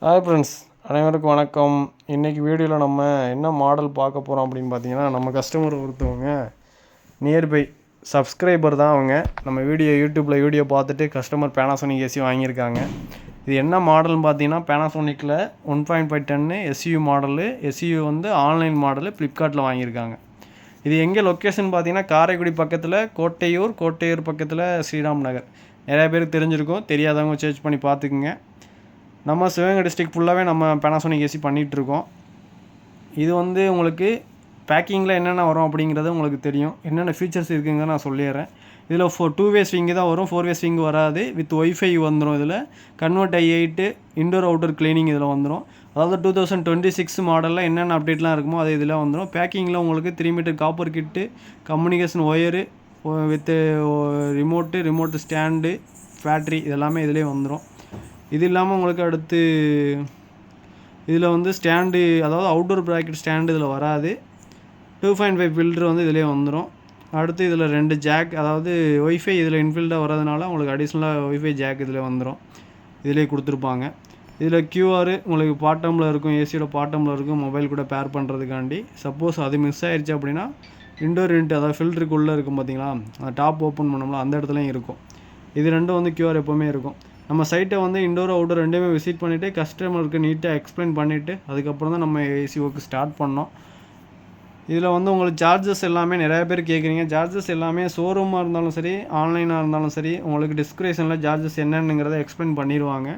Hi friends, அனைவருக்கும் வணக்கம். இன்றைக்கி வீடியோவில் நம்ம என்ன மாடல் பார்க்க போகிறோம் அப்படின்னு பார்த்தீங்கன்னா, நம்ம கஸ்டமர் ஒருத்தவங்க நியர்பை சப்ஸ்கிரைபர் தான். அவங்க நம்ம யூடியூப்பில் வீடியோ பார்த்துட்டு கஸ்டமர் பேனாசோனிக் ஏசி வாங்கியிருக்காங்க. இது என்ன மாடல்னு பார்த்தீங்கன்னா, பேனாசோனிக்கில் 1.5 டன்னு எஸ்யூ மாடலு. எஸ்யூ வந்து ஆன்லைன் மாடலு ஃப்ளிப்கார்ட்டில் வாங்கியிருக்காங்க. இது எங்கே லொக்கேஷன் பார்த்தீங்கன்னா, காரைக்குடி பக்கத்தில் கோட்டையூர் பக்கத்தில் ஸ்ரீராம் நகர். நிறையா பேருக்கு தெரிஞ்சிருக்கும், தெரியாதவங்க சர்ச் பண்ணி பார்த்துக்குங்க. நம்ம சிவகங்கை டிஸ்ட்ரிக்ட் ஃபுல்லாகவே நம்ம பேனாசோனிக் ஏசி பண்ணிகிட்ருக்கோம். இது வந்து உங்களுக்கு பேக்கிங்கில் என்னென்ன வரும் அப்படிங்கிறது உங்களுக்கு தெரியும். என்னென்ன ஃபீச்சர்ஸ் இருக்குங்கிறத நான் சொல்லிடுறேன். இதில் 2 வே ஸ்விங்கு தான் வரும், 4 வே ஸ்விங்கு வராது. வித் ஒய்ஃபை வந்துடும். இதில் convert i8 indoor outer cleaning இதில் வந்துடும். அதாவது 2026 மாடலில் என்னென்ன அப்டேட்லாம் இருக்குமோ அது இதில் வந்துடும். பேக்கிங்கில் உங்களுக்கு 3 metre copper kit, communication wire with remote stand, battery இதெல்லாமே இதிலே வந்துடும். இது இல்லாமல் உங்களுக்கு அடுத்து இதில் வந்து ஸ்டாண்டு, அதாவது அவுட்டோர் ப்ராக்கெட் ஸ்டாண்டு இதில் வராது. 2.5 ஃபில்ட்ரு வந்து இதிலே வந்துடும். அடுத்து இதில் 2 ஜாக், அதாவது ஒய்ஃபை இதில் இன்ஃபில்டாக வர்றதுனால உங்களுக்கு அடிஷ்னலாக ஒய்ஃபை ஜாக் இதில் வந்துடும். இதிலே கொடுத்துருப்பாங்க. இதில் QR உங்களுக்கு பாட்டமில் இருக்கும், ஏசியோட பாட்டமில் இருக்கும், மொபைல் கூட பேர் பண்ணுறதுக்காண்டி. சப்போஸ் அது மிஸ் ஆயிடுச்சு அப்படின்னா இன்டோர் யூனிட், அதாவது ஃபில்ட்ருக்குள்ளே இருக்கும் பார்த்தீங்களா, அந்த டாப் ஓப்பன் பண்ணோம்ல அந்த இடத்துலையும் இருக்கும். இது ரெண்டும் வந்து QR எப்போவுமே இருக்கும். நம்ம சைட்டை வந்து இன்டோர் அவுட்டோர் ரெண்டுமே விசிட் பண்ணிவிட்டு கஸ்டமருக்கு நீட்டாக எக்ஸ்பிளைன் பண்ணிவிட்டு அதுக்கப்புறம் தான் நம்ம ஏசி ஒர்க்கு ஸ்டார்ட் பண்ணோம். இதில் வந்து உங்களுக்கு சார்ஜஸ் எல்லாமே நிறையா பேர் கேட்குறீங்க. சார்ஜஸ் எல்லாமே ஷோரூமாக இருந்தாலும் சரி, ஆன்லைனாக இருந்தாலும் சரி, உங்களுக்கு டிஸ்கிரிப்ஷனில் சார்ஜஸ் என்னென்னுங்கிறத எக்ஸ்பிளைன் பண்ணிடுவாங்க.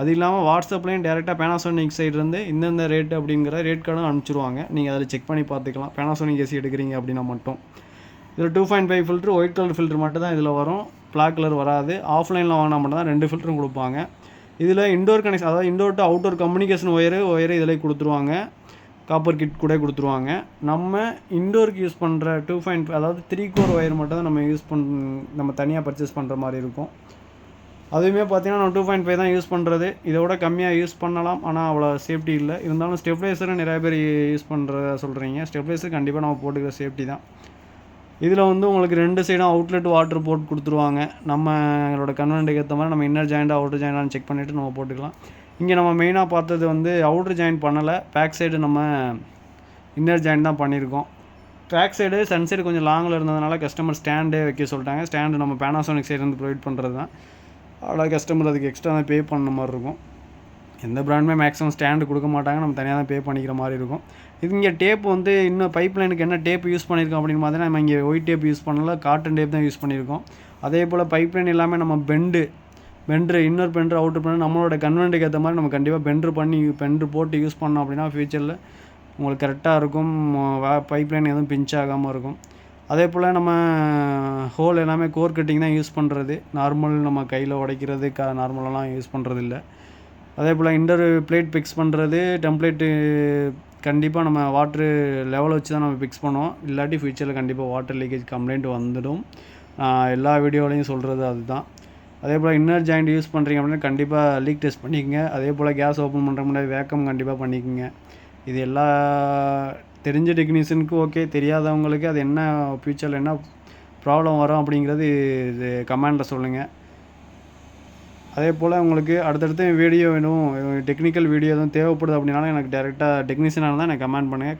அது இல்லாமல் வாட்ஸ்அப்லேயும் டேரெக்டாக பேனாசோனிக் சைட்லேருந்து இந்தந்த ரேட்டு அப்படிங்கிற ரேட் கார்டும் அனுப்பிச்சிடுவாங்க. நீங்கள் அதில் செக் பண்ணி பார்த்துக்கலாம். பேனாசோனிக் ஏசி எடுக்கிறீங்க அப்படின்னா மட்டும். இதில் 2.5 ஃபில்ட்ரு, ஒயிட் கலர் ஃபில்ட்ரு மட்டும் தான் இதில் வரும். பிளாக் கலர் வராது. ஆஃப்லைனில் வாங்கினா மட்டும் தான் 2 ஃபில்ட்ரும் கொடுப்பாங்க. இதில் இண்டோர் கனெக்ஷன், அதாவது indoor to outdoor communication wire இதில் கொடுத்துருவாங்க. காப்பர் கிட் கூட கொடுத்துருவாங்க. நம்ம இண்டோருக்கு யூஸ் பண்ணுற 2.5, அதாவது 3 கோர் ஒயர் மட்டும் தான் நம்ம தனியாக பர்ச்சேஸ் பண்ணுற மாதிரி இருக்கும். அதுவுமே பார்த்தீங்கன்னா நம்ம 2.5 தான் யூஸ் பண்ணுறது. இதோட கம்மியாக யூஸ் பண்ணலாம், ஆனால் அவ்வளோ சேஃப்டி இல்லை. இருந்தாலும் ஸ்டெப்லைசரும் நிறையா பேர் யூஸ் பண்ணுறத சொல்கிறீங்க. ஸ்டெப்லைசர் கண்டிப்பாக நம்ம போட்டுக்கிற சேஃப்டி தான். இதில் வந்து உங்களுக்கு 2 சைடும் அவுட்லெட் வாட்டர் போட்டு கொடுத்துருவாங்க. நம்மளோட கன்வென்ட்டுக்கு ஏற்ற மாதிரி நம்ம இன்னர் ஜாயிண்ட் அவுட்டர் ஜாயிண்டான்னு செக் பண்ணிவிட்டு நம்ம போட்டுக்கலாம். இங்கே நம்ம மெயினாக பார்த்தது வந்து அவுட்டர் ஜாயின் பண்ணலை. பேக் சைடு நம்ம இன்னர் ஜாயின் தான் பண்ணியிருக்கோம். பேக் சைடு சன் சைடு கொஞ்சம் லாங்கில் இருந்ததுனால கஸ்டமர் ஸ்டாண்டே வைக்க சொல்லிட்டாங்க. ஸ்டாண்டு நம்ம பேனாசோனிக் சைடுலேருந்து ப்ரொவைட் பண்ணுறது தான். அவ்வளோ கஸ்டமர் அதுக்கு எக்ஸ்ட்ரா தான் பே பண்ண மாதிரி இருக்கும். எந்த ப்ராண்டுமே மேக்ஸிமம் ஸ்டாண்டு கொடுக்க மாட்டாங்க, நம்ம தனியாக தான் பே பண்ணிக்கிற மாதிரி இருக்கும். இது இங்கே டேப் வந்து இன்னும் பைப் லைனுக்கு என்ன டேப் யூஸ் பண்ணியிருக்கோம் அப்படின்னு பார்த்தீங்கன்னா, நம்ம இங்கே ஒயிட் டேப் யூஸ் பண்ணல, காட்டன் டேப் தான் யூஸ் பண்ணியிருக்கோம். அதே போல் பைப் லைன் எல்லாமே நம்ம bend, inner bender, outer bender நம்மளோட கன்வென்ட்டுக்கு ஏற்ற மாதிரி நம்ம கண்டிப்பாக பெண்டர் போட்டு யூஸ் பண்ணோம் அப்படின்னா ஃப்யூச்சரில் உங்களுக்கு கரெக்டாக இருக்கும். பைப் லைன் எதுவும் பிஞ்ச் ஆகாமல் இருக்கும். அதே போல் நம்ம ஹோல் எல்லாமே கோர் கட்டிங் தான் யூஸ் பண்ணுறது. நார்மல் நம்ம கையில் உடைக்கிறது நார்மலெலாம் யூஸ் பண்ணுறது இல்லை. அதே போல் இன்டர் பிளேட் ஃபிக்ஸ் பண்ணுறது, டெம்ப்ளேட்டு கண்டிப்பாக நம்ம வாட்ரு லெவலை வச்சு தான் நம்ம ஃபிக்ஸ் பண்ணுவோம். இல்லாட்டி ஃப்யூச்சரில் கண்டிப்பாக வாட்டர் லீக்கேஜ் கம்ப்ளைண்ட் வந்துடும். எல்லா வீடியோலையும் சொல்கிறது அதுதான். அதே போல் இன்னர் ஜாயிண்ட் யூஸ் பண்ணுறீங்க அப்படின்னா கண்டிப்பாக லீக் டெஸ்ட் பண்ணிக்கோங்க. அதே போல் கேஸ் ஓப்பன் பண்ணுற முன்னாடி வேக்கம் கண்டிப்பாக பண்ணிக்கோங்க. இது எல்லா தெரிஞ்ச டெக்னீஷியனுக்கு ஓகே, தெரியாதவங்களுக்கு அது என்ன ஃப்யூச்சரில் என்ன ப்ராப்ளம் வரும் அப்படிங்கிறது இது கமெண்டில் சொல்லுங்கள். அதே போல் உங்களுக்கு அடுத்தடுத்து வீடியோ வேணும், டெக்னிக்கல் வீடியோ எதுவும் தேவைப்படுது அப்படின்னாலும் எனக்கு டேரெக்டாக டெக்னீஷியனாக இருந்தால் எனக்கு கமெண்ட் பண்ணுங்கள்.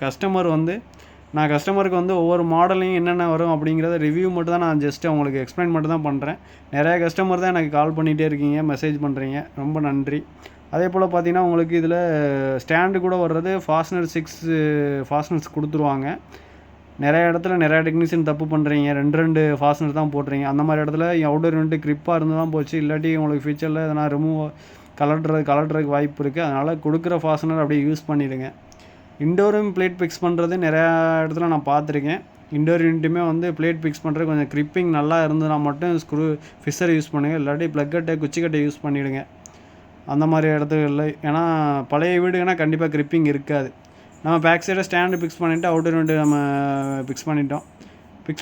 நான் கஸ்டமருக்கு வந்து ஒவ்வொரு மாடலையும் என்னென்ன வரும் அப்படிங்கிறத ரிவ்யூ மட்டும் தான், நான் ஜஸ்ட்டு அவங்களுக்கு எக்ஸ்பிளைன் மட்டும் தான் பண்ணுறேன். நிறையா கஸ்டமர் தான் எனக்கு கால் பண்ணிகிட்டே இருக்கீங்க, மெசேஜ் பண்ணுறீங்க, ரொம்ப நன்றி. அதே போல் பார்த்தீங்கன்னா உங்களுக்கு இதில் ஸ்டாண்டு கூட வர்றது ஃபாஸ்னர் 6 ஃபாஸ்னர்ஸ் கொடுத்துருவாங்க. நிறைய இடத்துல நிறையா டெக்னீஷியன் தப்பு பண்ணுறீங்க, 2 ஃபாஸ்னர் தான் போடுறீங்க. அந்த மாதிரி இடத்துல அவுட்டர் யூனிட் க்ரிப்பாக இருந்து தான் போச்சு. இல்லாட்டி உங்களுக்கு ஃபியூச்சரில் எதனா கலட்டுறதுக்கு வாய்ப்பு இருக்குது. அதனால் கொடுக்குற ஃபாஸ்னர் அப்படியே யூஸ் பண்ணிவிடுங்க. இண்டோரும் பிளேட் ஃபிக்ஸ் பண்ணுறது நிறையா இடத்துல நான் பார்த்துருக்கேன். இண்டோர் யூனிட்டுமே வந்து பிளேட் ஃபிக்ஸ் பண்ணுறது கொஞ்சம் க்ரிப்பிங் நல்லா இருந்ததுன்னா மட்டும் ஃபிஷர் யூஸ் பண்ணுங்கள். இல்லாட்டி ப்ளக்கட்டை குச்சிக்கட்டை யூஸ் பண்ணிவிடுங்க அந்த மாதிரி இடத்துகளில். ஏன்னா பழைய வீடுங்கன்னா கண்டிப்பாக க்ரிப்பிங் இருக்காது. நம்ம பேக் சைடை ஸ்டாண்டு ஃபிக்ஸ் பண்ணிவிட்டு அவுட்டர் யூனிட் நம்ம ஃபிக்ஸ்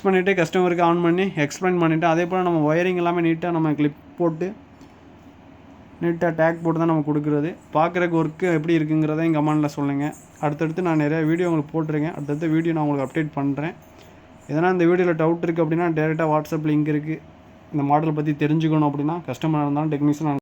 பண்ணிவிட்டு கஸ்டமருக்கு ஆன் பண்ணி எக்ஸ்பிளைன் பண்ணிவிட்டு, அதே போல் நம்ம ஒயரிங் எல்லாமே நீட்டாக நம்ம கிளிப் போட்டு நீட்டாக டேக் போட்டு தான் நம்ம கொடுக்குறது. பார்க்குறக்கு ஒர்க்கு எப்படி இருக்குங்கிறதையும் கமெண்டில் சொல்லுங்கள். அடுத்தடுத்து நான் நிறையா வீடியோ உங்களுக்கு போட்டிருக்கேன். அடுத்தடுத்த வீடியோ நான் உங்களுக்கு அப்டேட் பண்ணுறேன். எதனா இந்த வீடியோவில் டவுட் இருக்குது அப்படின்னா டேரெக்டாக வாட்ஸ்அப் லிங்க் இருக்குது. இந்த மாடல் பற்றி தெரிஞ்சுக்கணும் அப்படின்னா கஸ்டமராக இருந்தாலும் டெக்னீஷியனாக